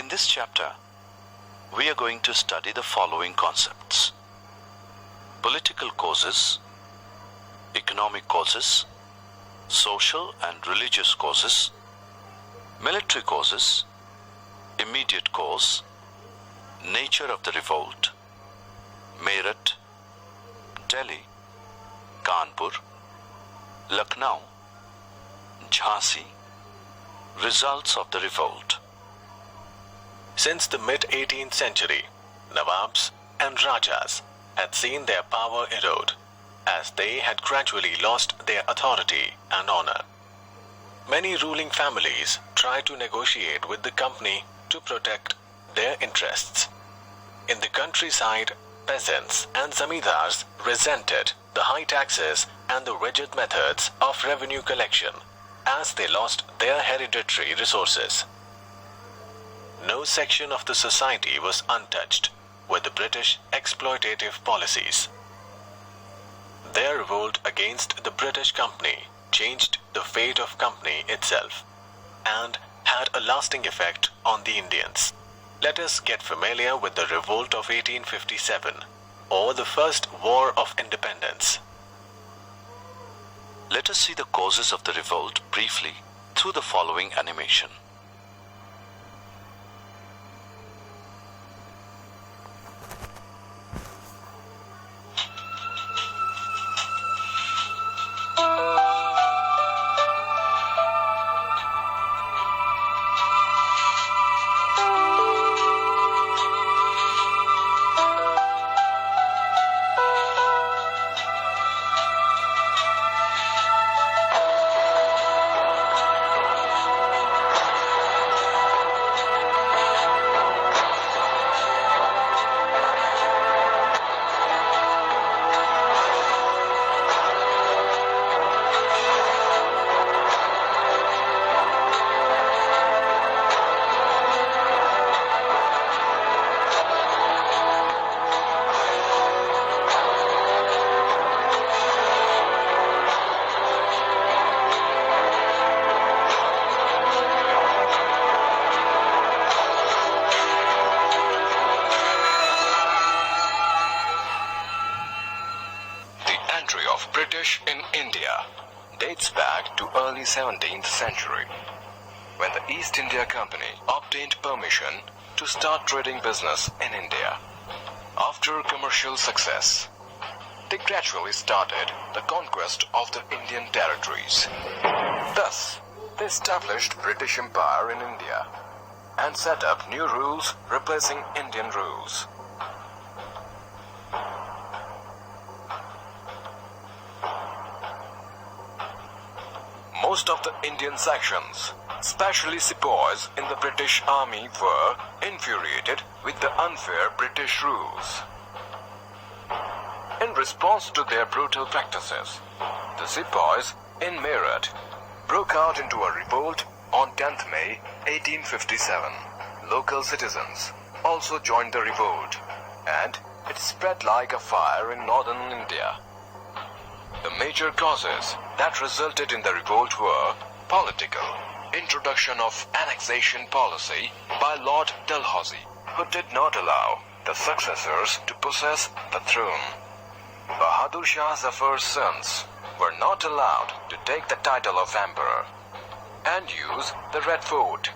In this chapter, we are going to study the following concepts: political causes, economic causes, social and religious causes, military causes, immediate cause, nature of the revolt, Meerut, Delhi, Kanpur, Lucknow, Jhansi, results of the revolt. Since the mid-18th century, Nawabs and Rajas had seen their power erode as they had gradually lost their authority and honor. Many ruling families tried to negotiate with the company to protect their interests. In the countryside, peasants and zamindars resented the high taxes and the rigid methods of revenue collection as they lost their hereditary resources. No section of the society was untouched with the British exploitative policies. Their revolt against the British company changed the fate of company itself and had a lasting effect on the Indians. Let us get familiar with the Revolt of 1857, or the First War of Independence. Let us see the causes of the revolt briefly through the following animation. British in India dates back to early 17th century, when the East India Company obtained permission to start trading business in India. After commercial success, they gradually started the conquest of the Indian territories. Thus, they established British Empire in India and set up new rules replacing Indian rules. Most of the Indian sections, especially sepoys in the British Army, were infuriated with the unfair British rules. In response to their brutal practices, the sepoys in Meerut broke out into a revolt on 10th May 1857. Local citizens also joined the revolt, and it spread like a fire in northern India. The major causes that resulted in the revolt were political: introduction of annexation policy by Lord Dalhousie, who did not allow the successors to possess the throne. Bahadur Shah Zafar's sons were not allowed to take the title of emperor and use the Red Fort.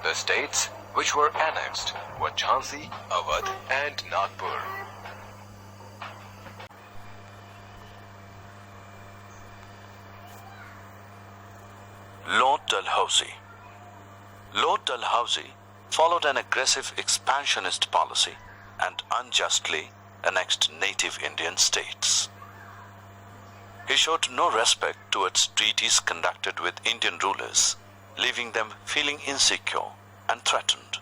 The states which were annexed were Jhansi, Awadh and Nagpur. Lord Dalhousie. Lord Dalhousie followed an aggressive expansionist policy and unjustly annexed native Indian states. He showed no respect towards treaties conducted with Indian rulers, leaving them feeling insecure and threatened.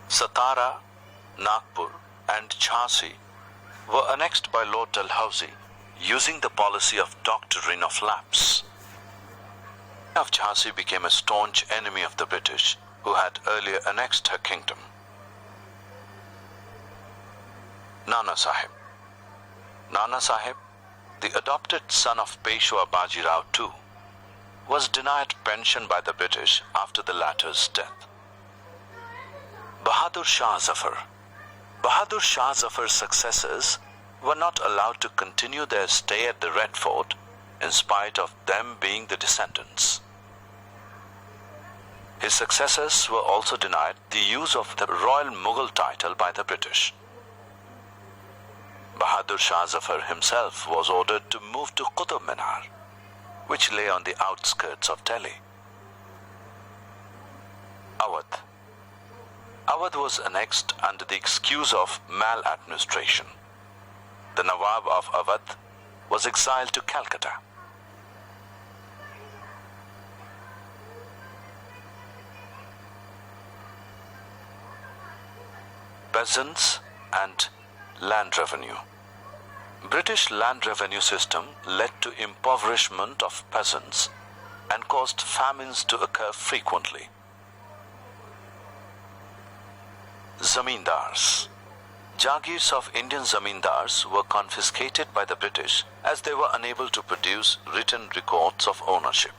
Satara, Nagpur and Jhansi were annexed by Lord Dalhousie using the policy of doctrine of lapse. Of Jhansi became a staunch enemy of the British, who had earlier annexed her kingdom. Nana Sahib. Nana Sahib, the adopted son of Peshwa Bajirao II, was denied pension by the British after the latter's death. Bahadur Shah Zafar. Bahadur Shah Zafar's successors were not allowed to continue their stay at the Red Fort in spite of them being the descendants. His successors were also denied the use of the Royal Mughal title by the British. Bahadur Shah Zafar himself was ordered to move to Qutub Minar, which lay on the outskirts of Delhi. Awadh. Awadh was annexed under the excuse of maladministration. The Nawab of Awadh was exiled to Calcutta. Peasants and land revenue. British land revenue system led to impoverishment of peasants and caused famines to occur frequently. Zamindars. Jagirs of Indian zamindars were confiscated by the British as they were unable to produce written records of ownership.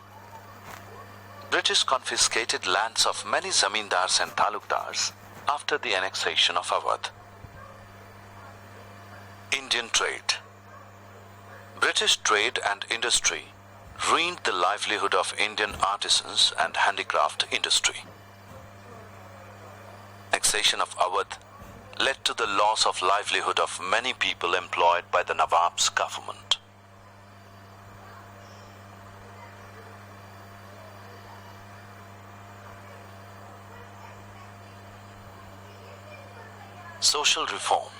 British confiscated lands of many zamindars and talukdars after the annexation of Awadh. Indian trade. British trade and industry ruined the livelihood of Indian artisans and handicraft industry. Annexation of Awadh led to the loss of livelihood of many people employed by the Nawab's government. Social reform.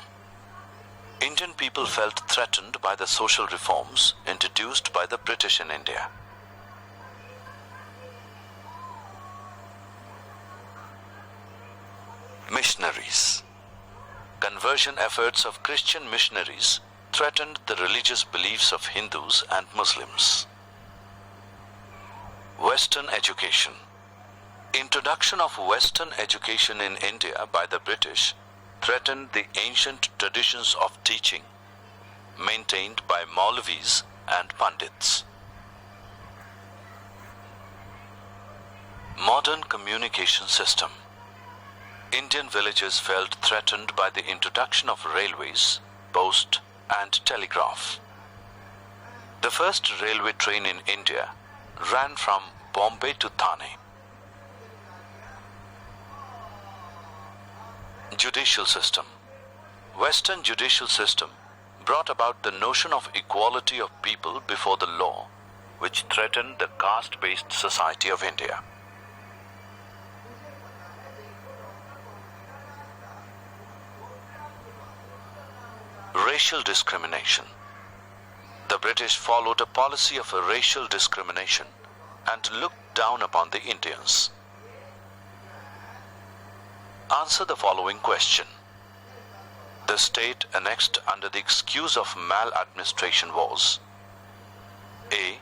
Indian people felt threatened by the social reforms introduced by the British in India. Missionaries. Conversion efforts of Christian missionaries threatened the religious beliefs of Hindus and Muslims. Western education. Introduction of Western education in India by the British threatened the ancient traditions of teaching maintained by Maulvis and Pandits. Modern communication system. Indian villages felt threatened by the introduction of railways, post and telegraph. The first railway train in India ran from Bombay to Thane. Judicial system. Western judicial system brought about the notion of equality of people before the law, which threatened the caste-based society of India. Racial discrimination. The British followed a policy of racial discrimination and looked down upon the Indians. Answer the following question. The state annexed under the excuse of maladministration was A.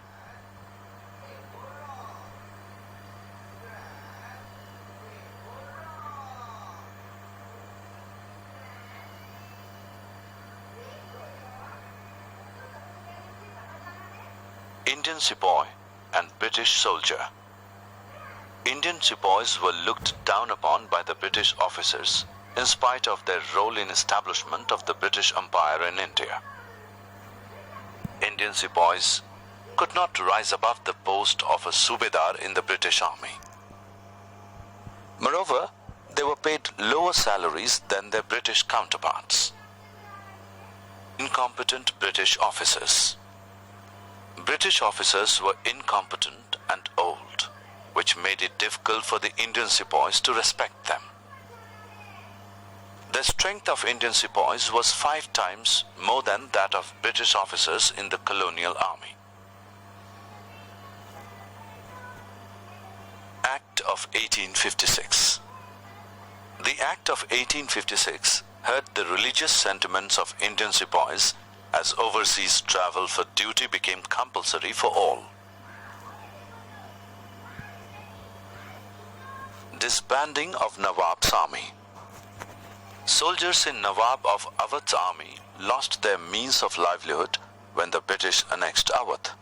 Indian sepoy and British soldier. Indian sepoys were looked down upon by the British officers in spite of their role in establishment of the British Empire in India. Indian sepoys could not rise above the post of a subedar in the British army. Moreover, they were paid lower salaries than their British counterparts. Incompetent British officers. British officers were incompetent and old, which made it difficult for the Indian sepoys to respect them. The strength of Indian sepoys was 5 times more than that of British officers in the colonial army. Act of 1856. The Act of 1856 hurt the religious sentiments of Indian sepoys as overseas travel for duty became compulsory for all. Disbanding of Nawab's army. Soldiers in Nawab of Awadh's army lost their means of livelihood when the British annexed Awadh.